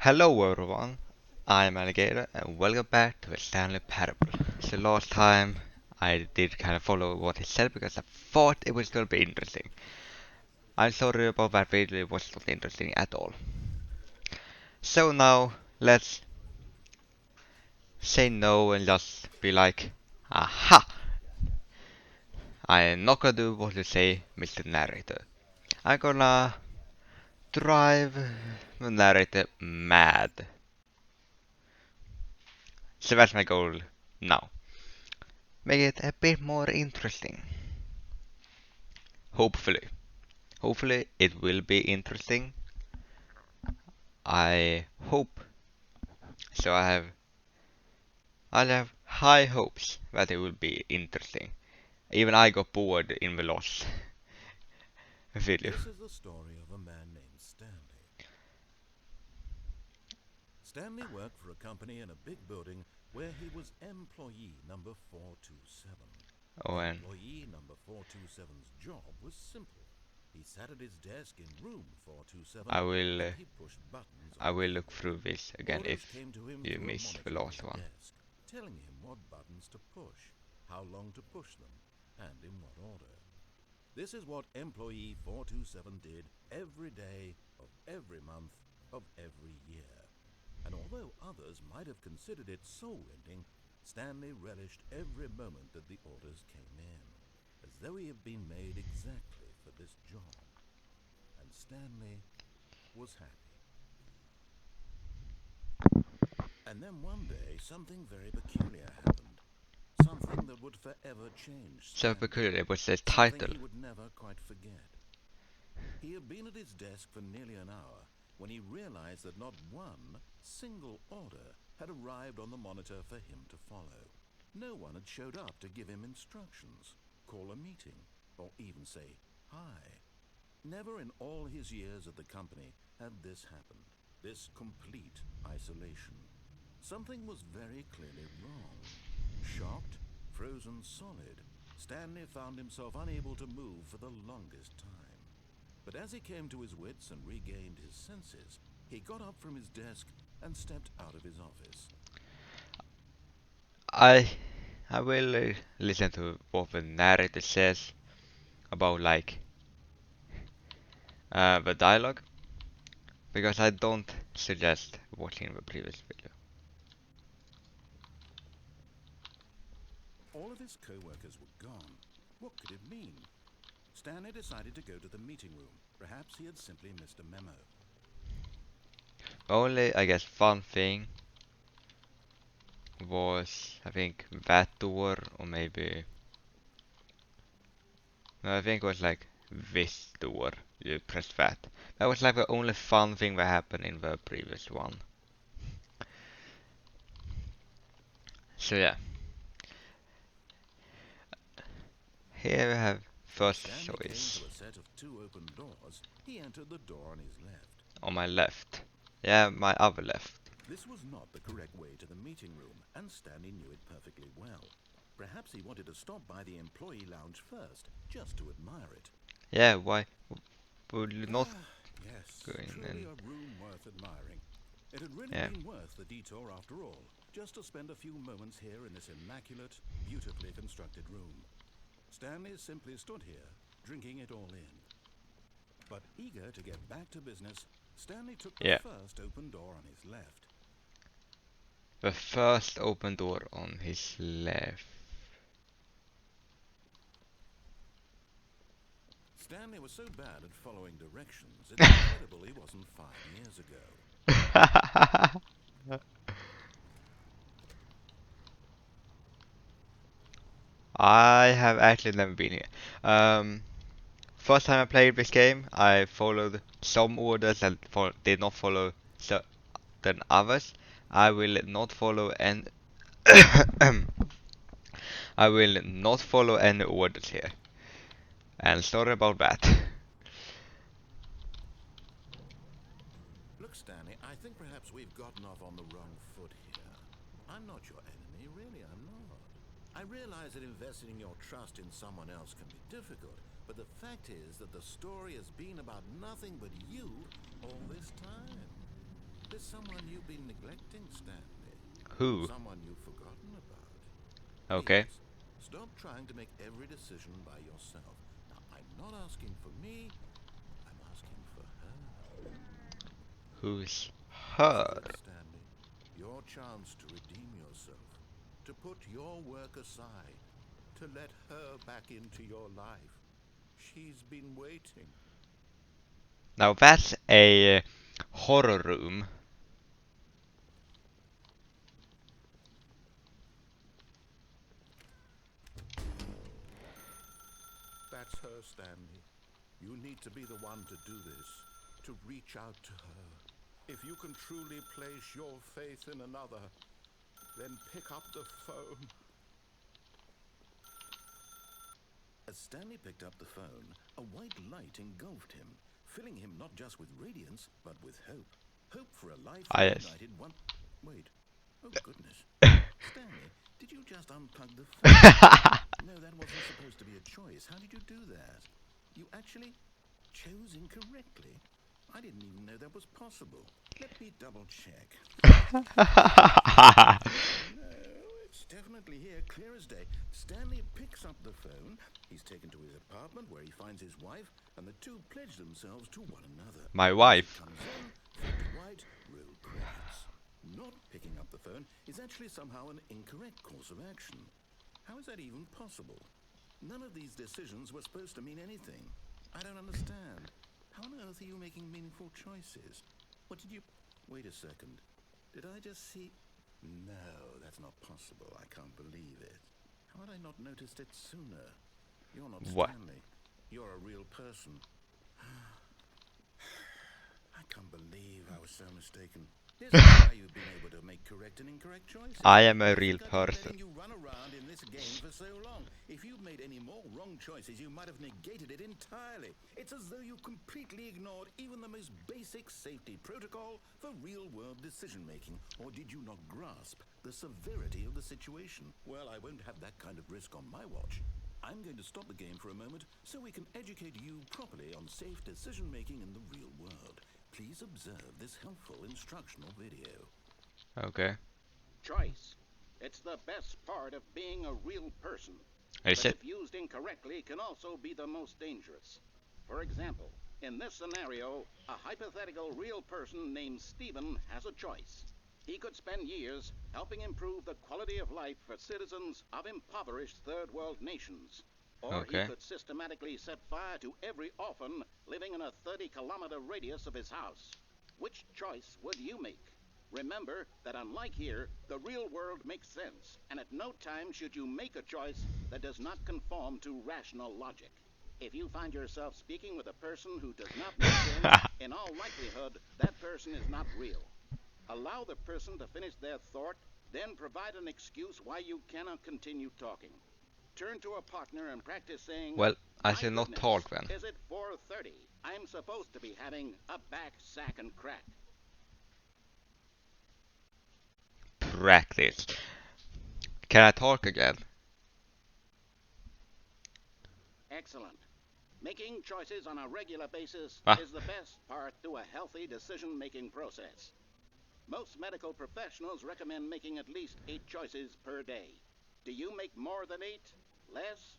Hello everyone, I'm Alligator and welcome back to the Stanley Parable. So last time I did kind of follow what he said because I thought it was going to be interesting. I'm sorry about that video, it was not interesting at all. So now let's say no and just be like, aha! I'm not gonna do what you say, Mr. Narrator. I'm gonna drive the narrator mad. So that's my goal now. Make it a bit more interesting. Hopefully. Hopefully it will be interesting. I hope. So I'll have high hopes that it will be interesting. Even I got bored in the last video. This is the story of a man named Stanley. Stanley worked for a company in a big building where he was employee number 427. Oh, and Employee number 427's job was simple. He sat at his desk in room 427 I will and he pushed buttons I on will the look keyboard. through this again Orders if came to him you through a missed the monitor on last the one. desk, telling him what buttons to push, how long to push them, and in what order. This is what employee 427 did every day of every month of every year. And although others might have considered it soul-rending, Stanley relished every moment that the orders came in, as though he had been made exactly for this job. And Stanley was happy. And then one day, something very peculiar happened. Something that would forever change So Stanley. peculiar was the Something title. he would never quite forget. He had been at his desk for nearly an hour when he realized that not one single order had arrived on the monitor for him to follow. No one had showed up to give him instructions, call a meeting, or even say hi. Never in all his years at the company had this happened, this complete isolation. Something was very clearly wrong. Shocked, frozen solid, Stanley found himself unable to move for the longest time. But as he came to his wits and regained his senses, he got up from his desk and stepped out of his office. I I will listen to what the narrator says about like the dialogue because I don't suggest watching the previous video. All of his co-workers were gone. What could it mean? Stanley decided to go to the meeting room. Perhaps he had simply missed a memo. Only I guess fun thing was I think that door or maybe no I think it was like this door. You press that. That was like the only fun thing that happened in the previous one. So yeah. Here we have When first Stanley came choice to a set of two open doors, he entered the door on his left. on my left. Yeah, my other left. This was not the correct way to the meeting room, and Stanley knew it perfectly well. Perhaps he wanted to stop by the employee lounge first, just to admire it. Yeah, why would you not Yes, go in truly and a room worth admiring. It had really yeah. been worth the detour after all, just to spend a few moments here in this immaculate, beautifully constructed room. Stanley simply stood here, drinking it all in. But eager to get back to business, Stanley took the Yeah. first open door on his left. The first open door on his left. Stanley was so bad at following directions, it's incredible he wasn't 5 years ago. I have actually never been here. First time I played this game, I followed some orders and did not follow certain others. I will not follow any. I will not follow any orders here. And sorry about that. Look, Stanley, I think perhaps we've gotten off on the wrong foot here. I'm not your enemy, really, I'm not. I realize that investing your trust in someone else can be difficult, but the fact is that the story has been about nothing but you all this time. There's someone you've been neglecting, Stanley. Who? Someone you've forgotten about. Okay. Please, stop trying to make every decision by yourself. Now, I'm not asking for me, I'm asking for her. Who's This her? is it, Stanley. Your chance to redeem yourself. To put your work aside. To let her back into your life. She's been waiting. Now that's a horror room. That's her, Stanley. You need to be the one to do this. To reach out to her. If you can truly place your faith in another, then pick up the phone. As Stanley picked up the phone, a white light engulfed him, filling him not just with radiance, but with hope. Hope for a life Ah, yes. united one... Wait. Oh, goodness. Stanley, did you just unplug the phone? No, that wasn't supposed to be a choice. How did you do that? You actually chose incorrectly. I didn't even know that was possible. Let me double check. No, it's definitely here, clear as day. Stanley picks up the phone. He's taken to his apartment where he finds his wife, and the two pledge themselves to one another. My wife. Comes in, fade to white, roll credits. Not picking up the phone is actually somehow an incorrect course of action. How is that even possible? None of these decisions were supposed to mean anything. I don't understand. How on earth are you making meaningful choices? What did you... Wait a second. Did I just see... No, that's not possible. I can't believe it. How had I not noticed it sooner? You're not What? Stanley. You're a real person. I can't believe I was so mistaken. This is why you've been able to make correct and incorrect choices. I am a real Think I've been person. letting you run around in this game for so long. If you'd made any more wrong choices, you might have negated it entirely. It's as though you completely ignored even the most basic safety protocol for real-world decision-making. Or did you not grasp the severity of the situation? Well, I won't have that kind of risk on my watch. I'm going to stop the game for a moment so we can educate you properly on safe decision-making in the real world. Please observe this helpful instructional video. Okay. Choice. It's the best part of being a real person. Is But it? if used incorrectly, can also be the most dangerous. For example, in this scenario, a hypothetical real person named Stephen has a choice. He could spend years helping improve the quality of life for citizens of impoverished third world nations. Or Okay. he could systematically set fire to every orphan living in a 30-kilometer radius of his house. Which choice would you make? Remember that unlike here, the real world makes sense, and at no time should you make a choice that does not conform to rational logic. If you find yourself speaking with a person who does not make sense, in all likelihood, that person is not real. Allow the person to finish their thought, then provide an excuse why you cannot continue talking. Turn to a partner and practice saying, Well, I "My shall not goodness, talk then. Is it 4:30? I'm supposed to be having a back, sack, and crack." Practice. Can I talk again? Excellent. Making choices on a regular basis Ah. is the best part to a healthy decision-making process. Most medical professionals recommend making at least 8 choices per day. Do you make more than 8? Less?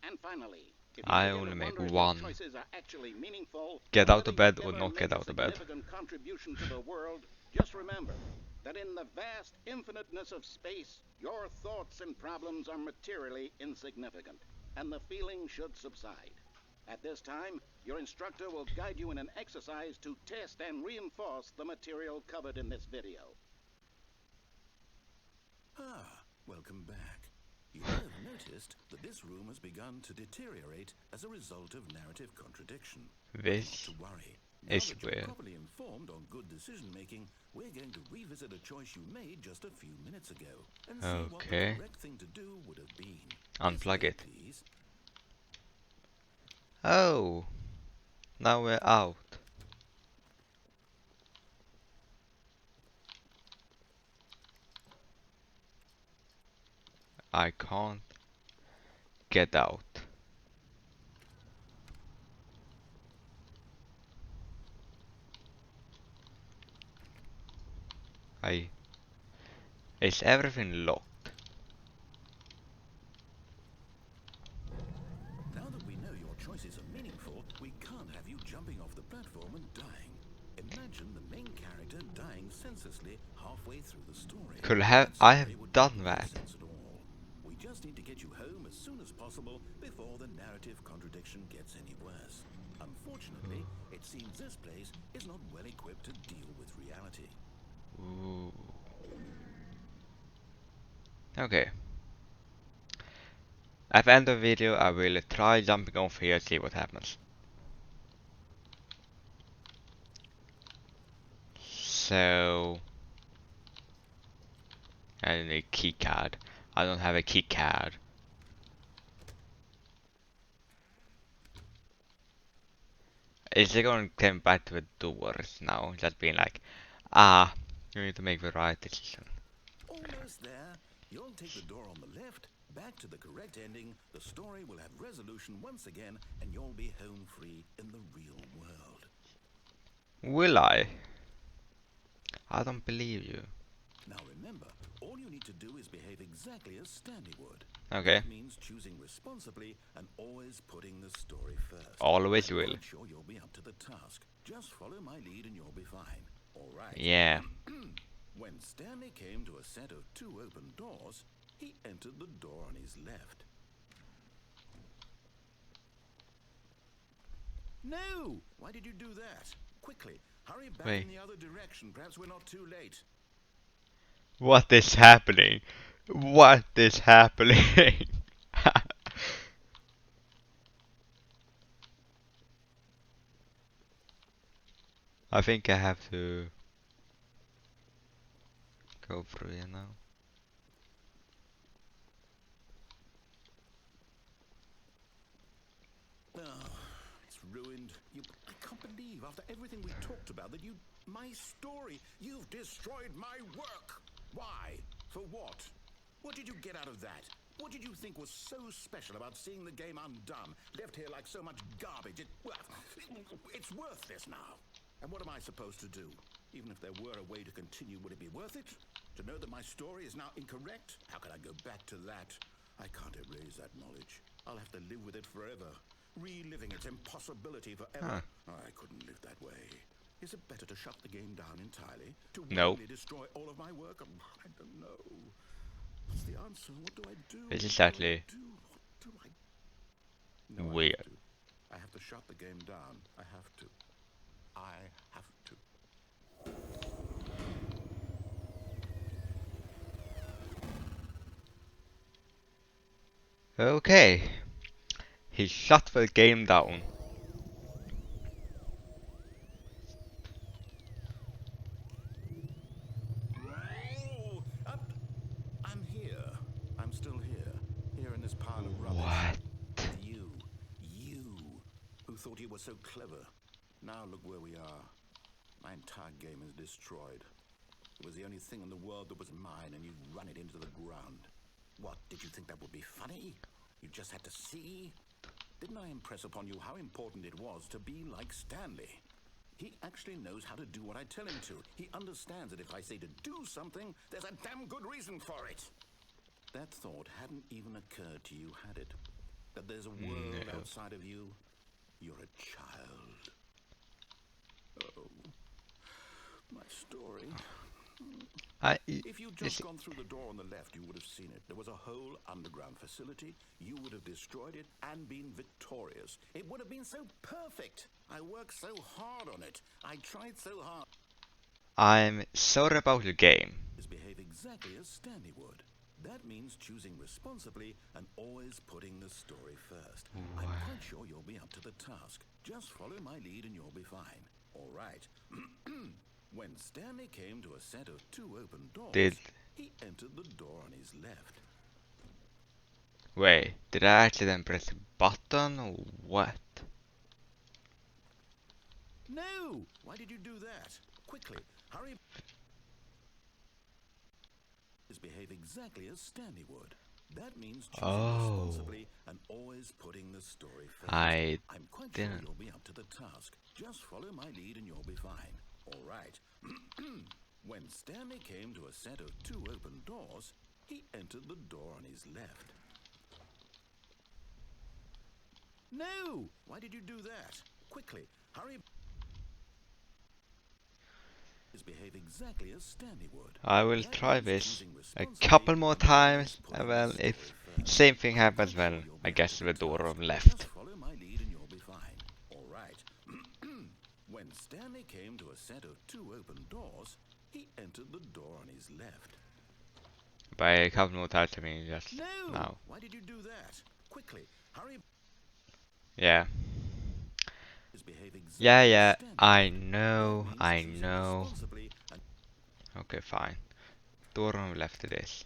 And finally, if you I begin only to make wonder if one. your choices are actually meaningful, Get or out of whether bed you or ever not make get a out of bed. significant contribution to the world, just remember that in the vast infiniteness of space, your thoughts and problems are materially insignificant, and the feeling should subside. At this time, your instructor will guide you in an exercise to test and reinforce the material covered in this video. Ah, welcome back. You may have noticed that this room has begun to deteriorate as a result of narrative contradiction. This Not to worry. Now is that you're weird. properly informed on good decision-making, we're going to revisit a choice you made just a few minutes ago and see what the Okay. correct thing to do would have been. Unplug This way, it. please. Oh, now we're out. I can't get out. Is everything locked? Now that we know your choices are meaningful, we can't have you jumping off the platform and dying. Imagine the main character dying senselessly halfway through the story. I That have story would done make no that? sense at all. We just need to get you home as soon as possible before the narrative contradiction gets any worse. Unfortunately, it seems this place is not well equipped to deal with reality. Ooh. Okay. At the end of the video, I will try jumping off here, see what happens. So I need a key card. I don't have a key card. Is it going to come back to the doors now? Just being like, you need to make the right decision. Almost there. You'll take the door on the left, back to the correct ending, the story will have resolution once again, and you'll be home free in the real world. Will I? I don't believe you. Now remember, all you need to do is behave exactly as Stanley would. Okay. That means choosing responsibly and always putting the story first. Always I'm will. quite sure you'll be up to the task. Just follow my lead and you'll be fine. All right. Yeah. When Stanley came to a set of 2 open doors, he entered the door on his left. No! Why did you do that? Quickly, hurry back Wait. in the other direction. Perhaps we're not too late. What is happening? What is happening? I think I have to go through here now. Oh, it's ruined. I can't believe after everything we talked about that my story, you've destroyed my work. Why? For what? What did you get out of that? What did you think was so special about seeing the game undone, left here like so much garbage? It's worthless now. And what am I supposed to do? Even if there were a way to continue, would it be worth it? To know that my story is now incorrect? How can I go back to that? I can't erase that knowledge. I'll have to live with it forever. Reliving its impossibility forever. Oh, I couldn't live that way. Is it better to shut the game down entirely? To willingly destroy all of my work? I don't know. What's the answer? What do I do? It's exactly What do I do? No, weird. I have to shut the game down. I have to. I have to. Okay. He shut the game down. Oh, I'm here. I'm still here. Here in this pile of rubbish. What? With you. You. Who thought you were so clever. Now look where we are. My entire game is destroyed. It was the only thing in the world that was mine, and you've run it into the ground. What, did you think that would be funny? You just had to see? Didn't I impress upon you how important it was to be like Stanley? He actually knows how to do what I tell him to. He understands that if I say to do something, there's a damn good reason for it. That thought hadn't even occurred to you, had it? That there's a world outside of you? You're a child. Oh, my story. If you'd just gone through the door on the left, you would have seen it. There was a whole underground facility. You would have destroyed it and been victorious. It would have been so perfect. I worked so hard on it. I tried so hard. I'm sorry about your game. Behave exactly as Stanley would. That means choosing responsibly and always putting the story first. I'm quite sure you'll be up to the task. Just follow my lead and you'll be fine. All right. When Stanley came to a set of 2 open doors, he entered the door on his left. Wait, did I actually then press a button or what? No! Why did you do that? Quickly, hurry. Behave exactly as Stanley would. That means choosing responsibly and always putting the story first. I'm quite sure you'll be up to the task. Just follow my lead and you'll be fine. All right. When Stanley came to a set of 2 open doors, he entered the door on his left. No! Why did you do that? Quickly, hurry. Behave exactly as Stanley would. I will That try means this choosing a responsibly couple more and always times, putting and the well, story if first. same thing I'm happens, pretty well, sure you'll I be guess happy the to door task. on left. Just follow my lead and you'll be fine. All right. When Stanley came to a set of 2 open doors, he entered the door on his left. By a couple more times, I mean just No! now. Why did you do that? Quickly, hurry. Yeah. Behave exactly Yeah, as yeah, Stanley I would. know, That means I choosing know. responsibly and Okay, fine. Door on left it is.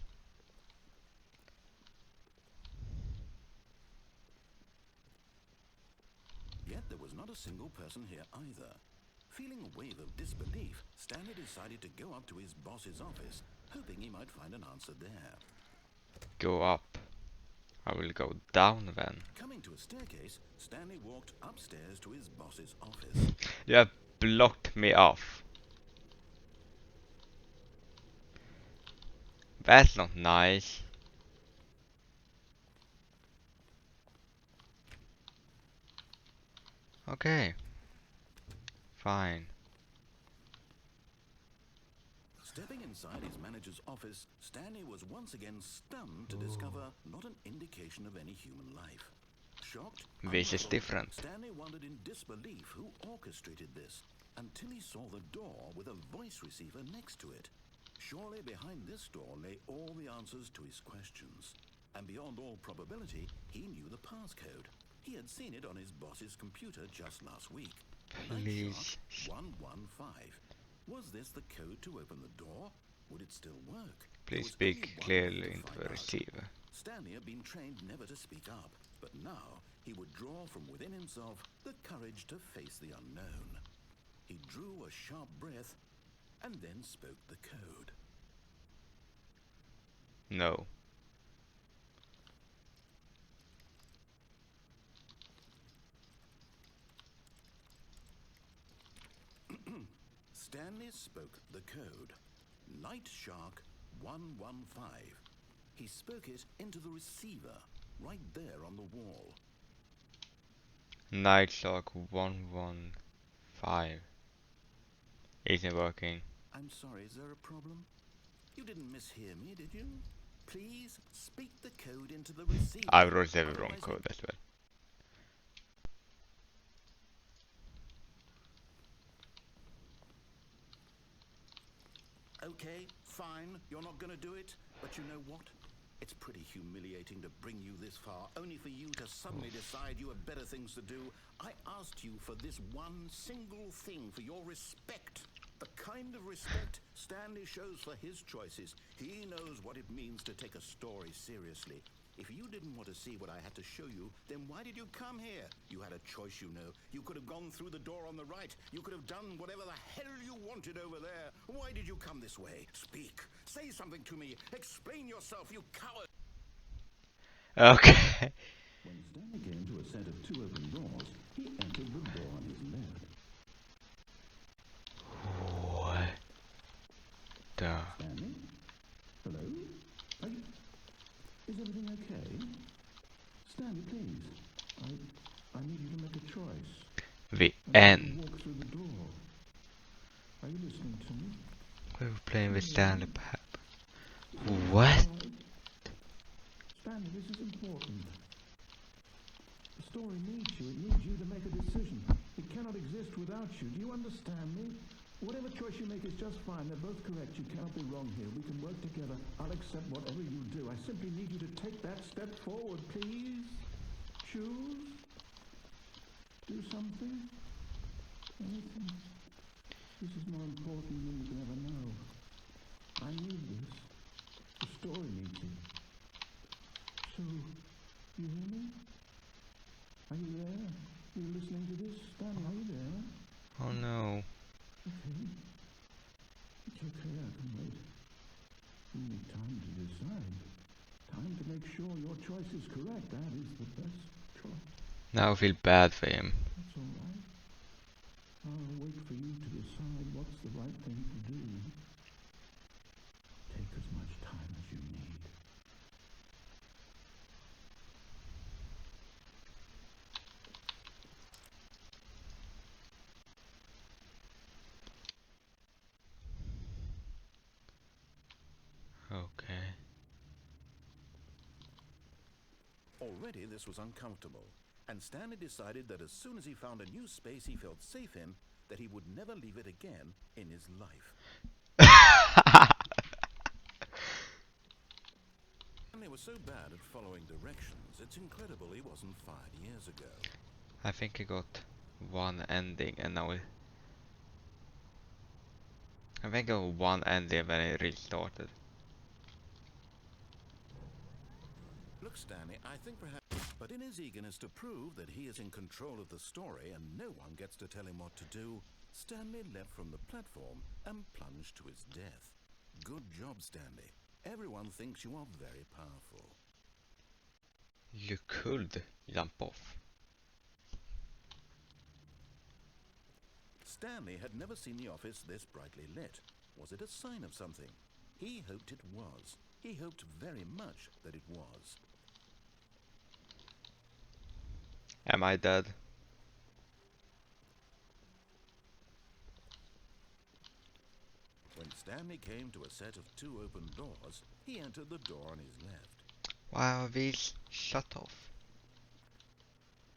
yet there was not a single person here either. Feeling a wave of disbelief, Stanley decided to go up to his boss's office, hoping he might find an answer there. Go up. I will go down then. Coming to a staircase, Stanley walked upstairs to his boss's office. You have blocked me off. That's not nice. Okay. Fine. Stepping inside his manager's office, Stanley was once again stunned to discover not an indication of any human life. Shocked, This is unsettled, different. Stanley wondered in disbelief who orchestrated this, until he saw the door with a voice receiver next to it. Surely behind this door lay all the answers to his questions. And beyond all probability, he knew the passcode. He had seen it on his boss's computer just last week. Please. 115. Was this the code to open the door? Would it still work? There Please was only speak one way clearly to into find the out. receiver. Stanley had been trained never to speak up, but now he would draw from within himself the courage to face the unknown. He drew a sharp breath and then spoke the code. No. Stanley spoke the code. Night Shark 115. He spoke it into the receiver, right there on the wall. Night Shark 115. Isn't working. I'm sorry, is there a problem? You didn't mishear me, did you? Please speak the code into the receiver. I wrote the wrong Otherwise code as well. Okay, fine, you're not gonna do it, but you know what? It's pretty humiliating to bring you this far, only for you to suddenly decide you have better things to do. I asked you for this one single thing, for your respect. The kind of respect Stanley shows for his choices. He knows what it means to take a story seriously. If you didn't want to see what I had to show you, then why did you come here? You had a choice, you know. You could have gone through the door on the right. You could have done whatever the hell you wanted over there. Why did you come this way? Speak. Say something to me. Explain yourself, you coward. Okay. When Stanley came to a set of 2 open doors, he entered the door on his left. What the? Stanley? Hello? Is everything okay? Stanley, please. I need you to make a choice. The I end. need you to walk through the door. Are you listening to me? We were playing with Stanley Pap. What? Stanley, this is important. The story needs you. It needs you to make a decision. It cannot exist without you. Do you understand me? Whatever choice you make is just fine. They're both correct. You cannot be wrong here. We can work together. I'll accept whatever you do. I simply need you to take that step forward, please. Choose. Do something. Anything. This is more important than you can ever know. I need this. The story needs it. So, you hear me? Are you there? Are you listening to this? Stanley, are you there? Oh no. Okay. It's okay, I can wait. You need time to decide. Time to make sure your choice is correct. That is the best choice. Now I feel bad for him. That's all right. I'll wait for you to decide what's the right thing to do. Okay. Already this was uncomfortable, and Stanley decided that as soon as he found a new space he felt safe in, that he would never leave it again in his life. Stanley was so bad at following directions, it's incredible he wasn't fired years ago. I think he got one ending and now it... I think it got one ending when it restarted. Look, Stanley, I think perhaps... But in his eagerness to prove that he is in control of the story and no one gets to tell him what to do, Stanley leapt from the platform and plunged to his death. Good job, Stanley. Everyone thinks you are very powerful. You could jump off. Stanley had never seen the office this brightly lit. Was it a sign of something? He hoped it was. He hoped very much that it was. Am I dead? When Stanley came to a set of 2 open doors, he entered the door on his left. Why are these shut off?